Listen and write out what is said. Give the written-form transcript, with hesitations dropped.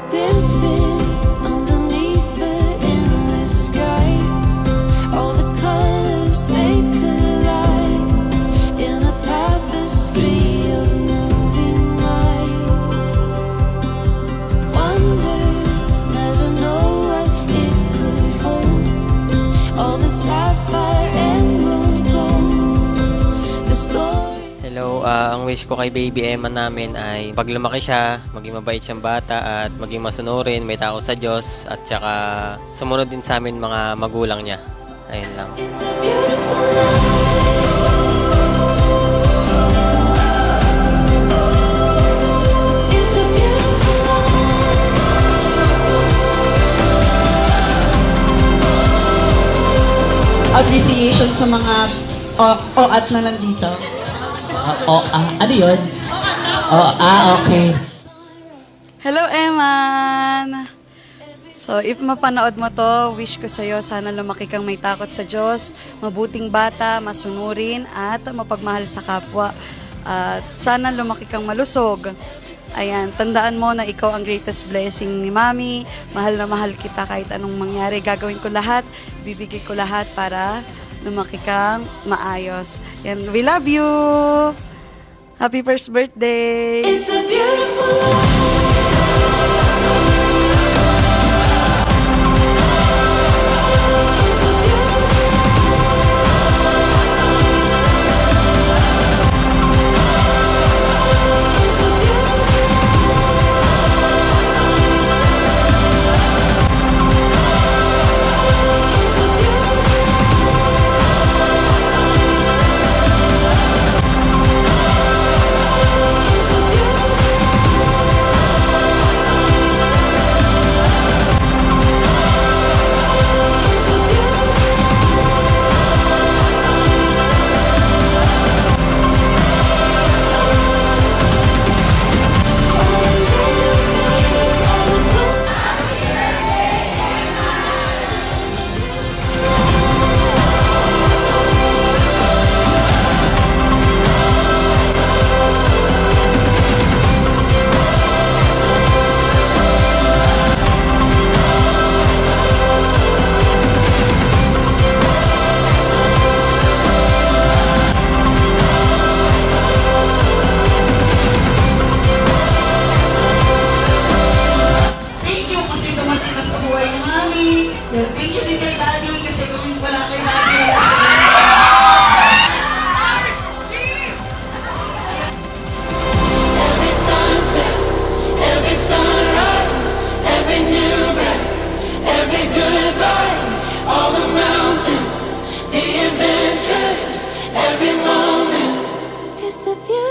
dancing underneath the endless sky. All the colors they collide in a tapestry of moving light. Wonder, never know what it could hold. All the sapphire emerald gold, the story. Hello, ang wish ko kay baby Emma namin ay pag lumaki siya, maging mabait siyang bata at maging masunurin, may takot sa Diyos at saka sumunod din sa amin mga magulang niya. Ayun lang. It's a beautiful life. It's a beautiful life. Appreciation sa mga OAT na nandito. Ano yun? Okay. Hello, Eman! So, if mapanood mo to, wish ko sa'yo, sana lumaki kang may takot sa Diyos, mabuting bata, masunurin, at mapagmahal sa kapwa. At sana lumaki kang malusog. Ayan, tandaan mo na ikaw ang greatest blessing ni Mami. Mahal na mahal kita kahit anong mangyari. Gagawin ko lahat, bibigay ko lahat para lumaki kang maayos. And we love you! Happy first birthday! It's a beautiful life. It's a beautiful life. It's a beautiful life. It's a beautiful life. It's a beautiful It's a beautiful Thank you kasi dumating ka sa buhay ni Mami. Thank you din kay Daddy kasi kung wala kay Daddy. Every sunset, every sunrise, every new breath, every goodbye, all the mountains, the adventures, every moment. It's a beautiful